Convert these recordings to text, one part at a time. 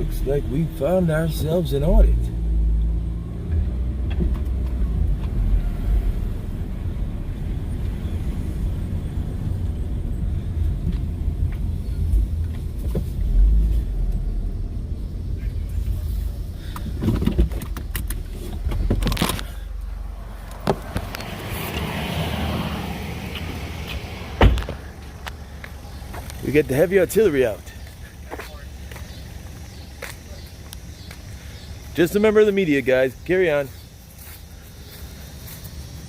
Looks like we found ourselves an audit. We get the heavy artillery out. Just a member of the media, guys. Carry on.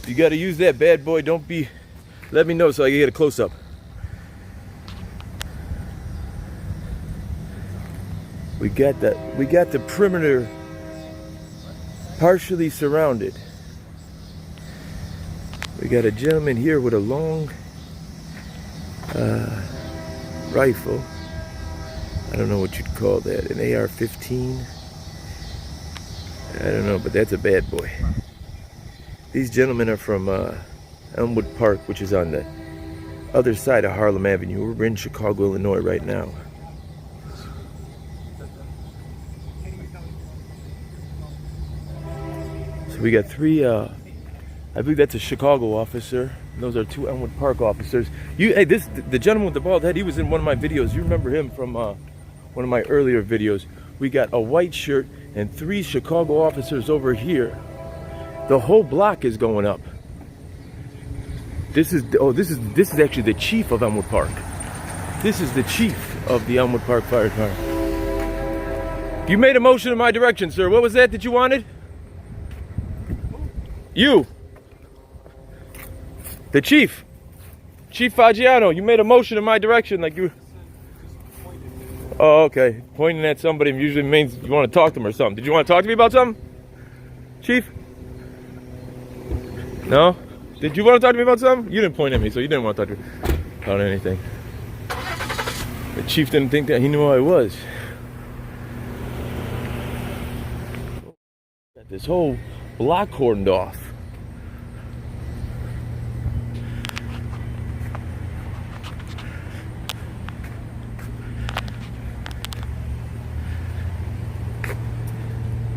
You got to use that bad boy. Don't be. Let me know so I can get a close-up. We got the perimeter partially surrounded. We got a gentleman here with a long rifle. I don't know what you'd call that. An AR-15. I don't know, but that's a bad boy. These gentlemen are from Elmwood Park, which is on the other side of Harlem Avenue. We're in Chicago, Illinois right now. So we got three, I believe that's a Chicago officer. Those are two Elmwood Park officers. Hey, the gentleman with the bald head, he was in one of my videos. You remember him from one of my earlier videos. We got a white shirt and three Chicago officers over here. The whole block is going up. This is actually the chief of Elmwood Park. This is the chief of the Elmwood Park Fire Department. You made a motion in my direction, sir. What was that you wanted? You. The chief. Chief Fagiano, you made a motion in my direction like you... Oh, okay. Pointing at somebody usually means you want to talk to them or something. Did you want to talk to me about something? Chief? No? Did you want to talk to me about something? You didn't point at me, so you didn't want to talk to me about anything. The chief didn't think that he knew who I was. Got this whole block cordoned off.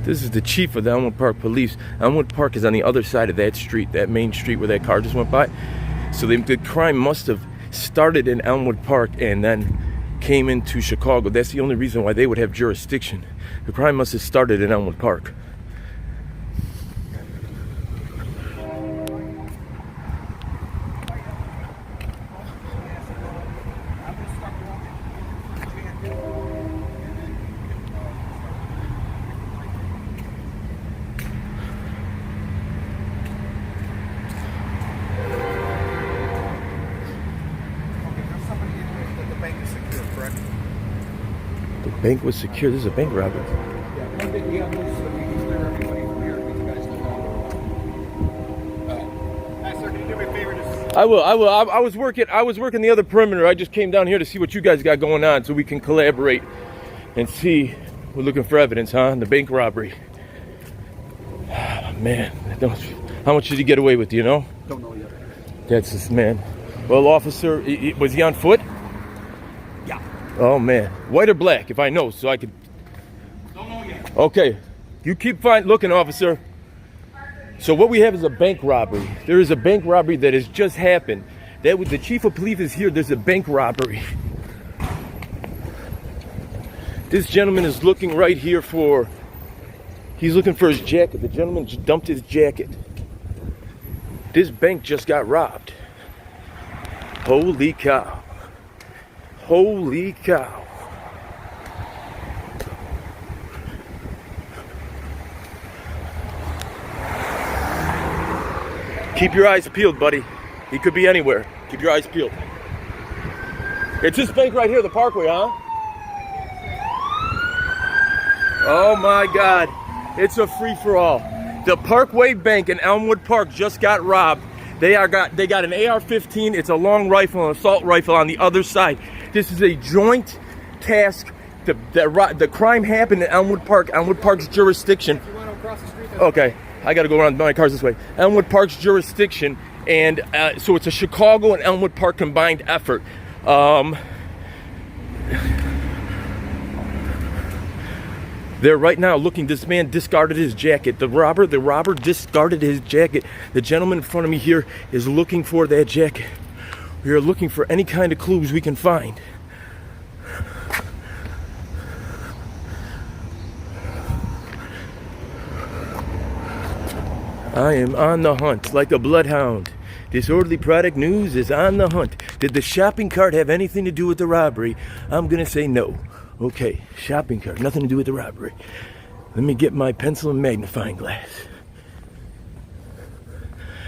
This is the chief of the Elmwood Park Police. Elmwood Park is on the other side of that street, that main street where that car just went by. So the crime must have started in Elmwood Park and then came into Chicago. That's the only reason why they would have jurisdiction. The crime must have started in Elmwood Park. The bank was secure. This is a bank robbery. I will. I was working the other perimeter. I just came down here to see what you guys got going on so we can collaborate and see. We're looking for evidence, huh? The bank robbery. Man, how much did he get away with, do you know? Don't know yet. That's this man. Well, officer, was he on foot? Yeah. Oh man, white or black? If I know, so I could. Don't know yet. Okay, you keep looking, officer. So what we have is a bank robbery. There is a bank robbery that has just happened. That was the chief of police is here. There's a bank robbery. This gentleman is looking right here for. He's looking for his jacket. The gentleman just dumped his jacket. This bank just got robbed. Holy cow. Holy cow. Keep your eyes peeled, buddy. He could be anywhere. Keep your eyes peeled. It's this bank right here, the Parkway, huh? Oh my God. It's a free-for-all. The Parkway Bank in Elmwood Park just got robbed. They got an AR-15. It's a long rifle, an assault rifle on the other side. This is a joint task. The crime happened in Elmwood Park. Elmwood Park's jurisdiction. You want to cross the street? Okay, I got to go around. My car's this way. Elmwood Park's jurisdiction, and so it's a Chicago and Elmwood Park combined effort. They're right now looking. This man discarded his jacket. The robber discarded his jacket. The gentleman in front of me here is looking for that jacket. We are looking for any kind of clues we can find. I am on the hunt like a bloodhound. Disorderly Product News is on the hunt. Did the shopping cart have anything to do with the robbery? I'm gonna say no. Okay, shopping cart, nothing to do with the robbery. Let me get my pencil and magnifying glass.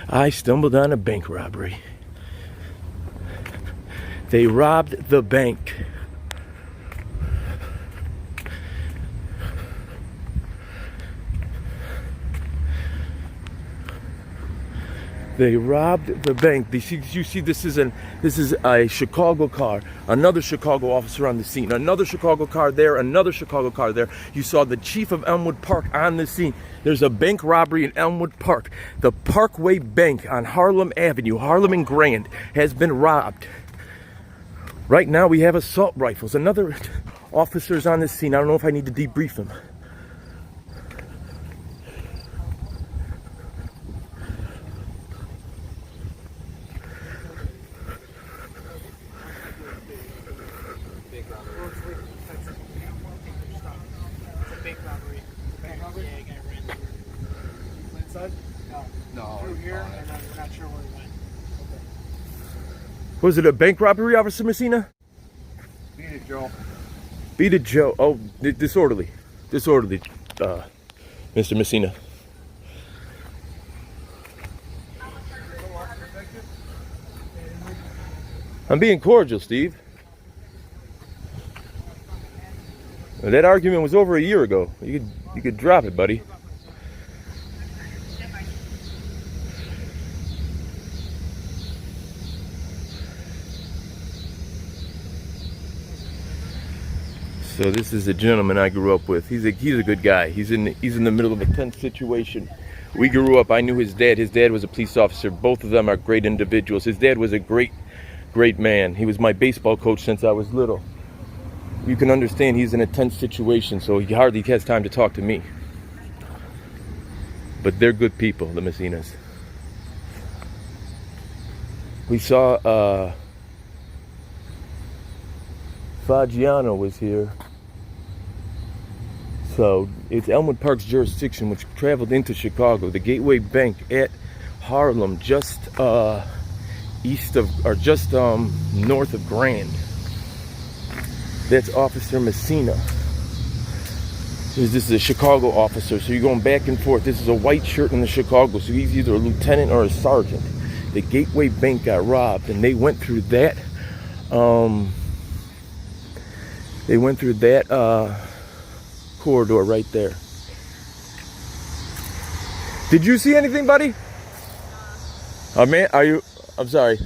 I stumbled on a bank robbery. They robbed the bank. They robbed the bank. You see, this is a Chicago car. Another Chicago officer on the scene. Another Chicago car there. Another Chicago car there. You saw the chief of Elmwood Park on the scene. There's a bank robbery in Elmwood Park. The Parkway Bank on Harlem Avenue, Harlem and Grand, has been robbed. Right now we have assault rifles. Another officer's on the scene. I don't know if I need to debrief him. Was it a bank robbery, Officer Messina? Beat it, Joe. Beat it, Joe. Oh, disorderly. Disorderly, Mr. Messina. I'm being cordial, Steve. That argument was over a year ago. You could drop it, buddy. So this is a gentleman I grew up with. He's a good guy. He's in the middle of a tense situation. We grew up. I knew his dad. His dad was a police officer. Both of them are great individuals. His dad was a great man. He was my baseball coach since I was little. You can understand he's in a tense situation, so he hardly has time to talk to me. But they're good people, the Messinas. We saw Fagiano was here. So it's Elmwood Park's jurisdiction, which traveled into Chicago. The Gateway Bank at Harlem, just east of, or just north of Grand. That's Officer Messina. This is a Chicago officer, so you're going back and forth. This is a white shirt in the Chicago, so he's either a lieutenant or a sergeant. The Gateway Bank got robbed, and they went through that. Corridor right there. Did you see anything, buddy? Man, I'm sorry.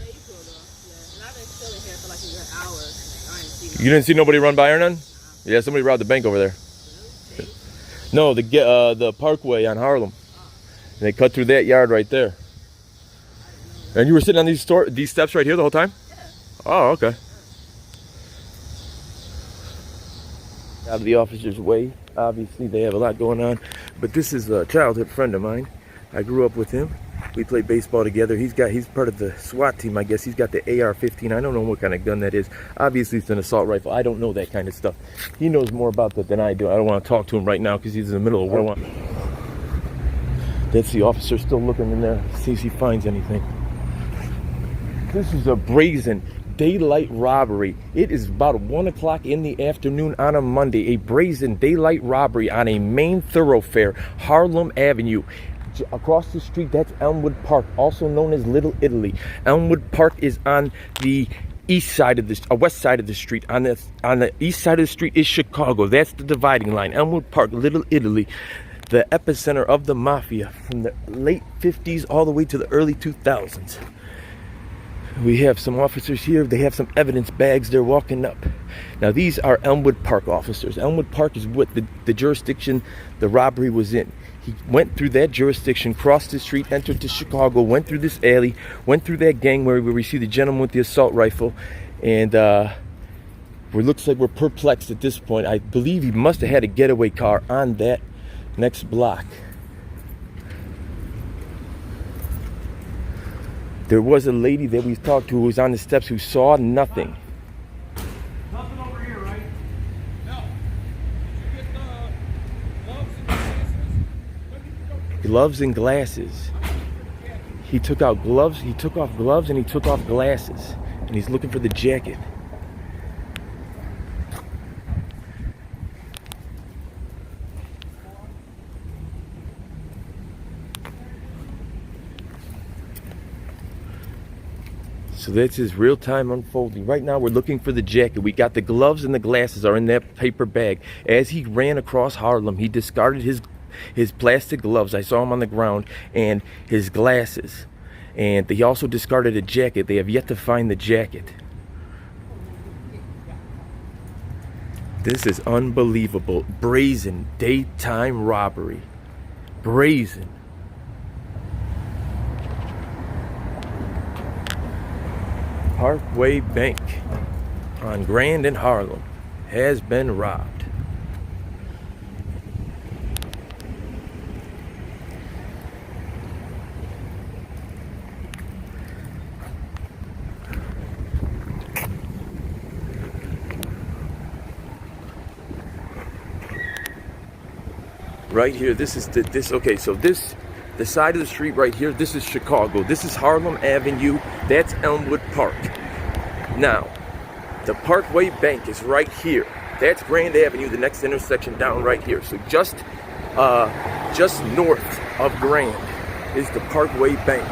You didn't see nobody run by or none? Yeah, somebody robbed the bank over there. No, the Parkway on Harlem. And they cut through that yard right there. And you were sitting on these steps right here the whole time? Oh, okay. Out of the officer's way. Obviously, they have a lot going on. But this is a childhood friend of mine. I grew up with him. We played baseball together. He's part of the SWAT team, I guess. He's got the AR-15. I don't know what kind of gun that is. Obviously, it's an assault rifle. I don't know that kind of stuff. He knows more about that than I do. I don't want to talk to him right now because he's in the middle of war. That's the officer still looking in there. See if he finds anything. This is a brazen daylight robbery. It is about 1 o'clock in the afternoon on a Monday. A brazen daylight robbery on a main thoroughfare, Harlem Avenue. Across the street, that's Elmwood Park, also known as Little Italy. Elmwood Park is on the east side of the west side of the street. On the east side of the street is Chicago. That's the dividing line. Elmwood Park, Little Italy, the epicenter of the mafia from the late 50s all the way to the early 2000s. We have some officers here. They have some evidence bags. They're walking up. Now, these are Elmwood Park officers. Elmwood Park is what the jurisdiction the robbery was in. He went through that jurisdiction, crossed the street, entered to Chicago, went through this alley, went through that gangway where we see the gentleman with the assault rifle, and looks like we're perplexed at this point. I believe he must have had a getaway car on that next block. There was a lady that we talked to who was on the steps who saw nothing. Nothing over here, right? No. Did you get gloves and glasses? Gloves and glasses. He took out gloves, he took off gloves, and he took off glasses. And he's looking for the jacket. So that's his real-time unfolding. Right now we're looking for the jacket. We got the gloves and the glasses are in that paper bag. As he ran across Harlem, he discarded his plastic gloves. I saw him on the ground, and his glasses. And he also discarded a jacket. They have yet to find the jacket. This is unbelievable. Brazen daytime robbery. Brazen. Parkway Bank on Grand in Harlem has been robbed. Right here, this is the side of the street right here, this is Chicago. This is Harlem Avenue. That's Elmwood Park. Now, the Parkway Bank is right here. That's Grand Avenue, the next intersection down right here. So just north of Grand is the Parkway Bank.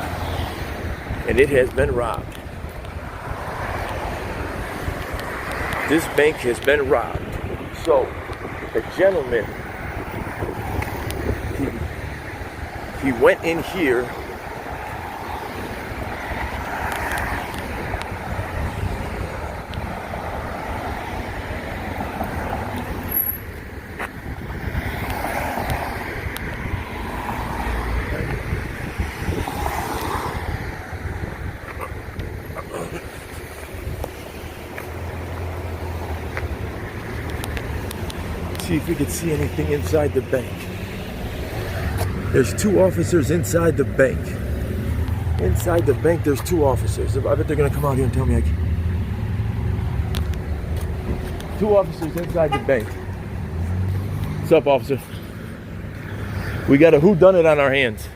And it has been robbed. This bank has been robbed. So, the gentleman, he went in here. See if we can see anything inside the bank. There's 2 officers inside the bank. Inside the bank, there's 2 officers. I bet they're gonna come out here and tell me I can. 2 officers inside the bank. What's up, officer? We got a whodunit on our hands.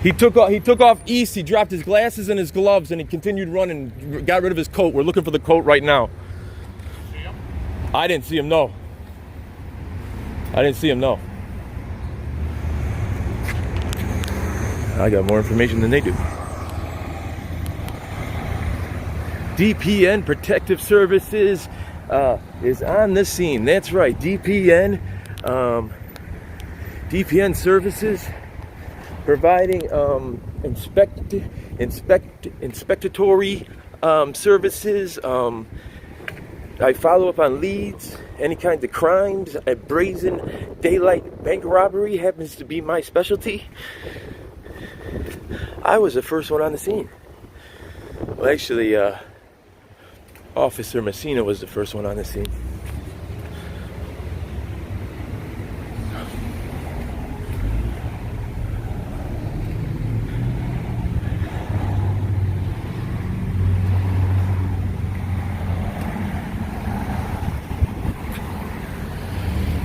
He took off east. He dropped his glasses and his gloves, and he continued running. Got rid of his coat. We're looking for the coat right now. See him? I didn't see him. No. I didn't see him. No. I got more information than they do. DPN Protective Services is on the scene. That's right, DPN Services providing inspectory services. I follow up on leads, any kinds of crimes. A brazen daylight bank robbery happens to be my specialty. I was the first one on the scene. Well, actually, Officer Messina was the first one on the scene.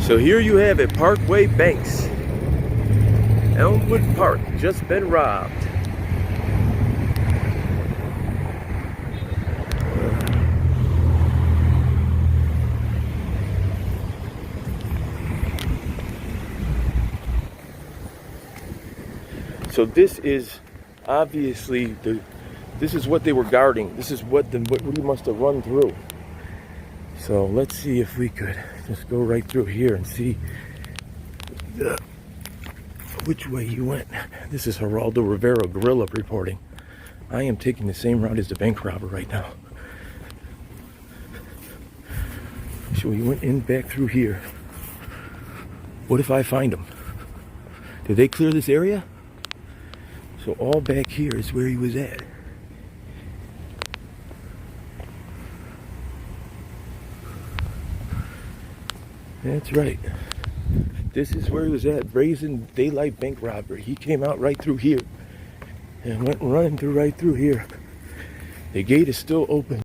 So here you have it, Parkway Banks. Elmwood Park just been robbed. So this is obviously this is what they were guarding. This is what we must have run through. So let's see if we could just go right through here and see which way you went. This is Geraldo Rivera Guerrilla reporting. I am taking the same route as the bank robber right now. So he went in back through here. What if I find him? Did they clear this area? So all back here is where he was at. That's right. This is where he was at. Brazen daylight bank robbery. He came out right through here and went running through right through here. The gate is still open.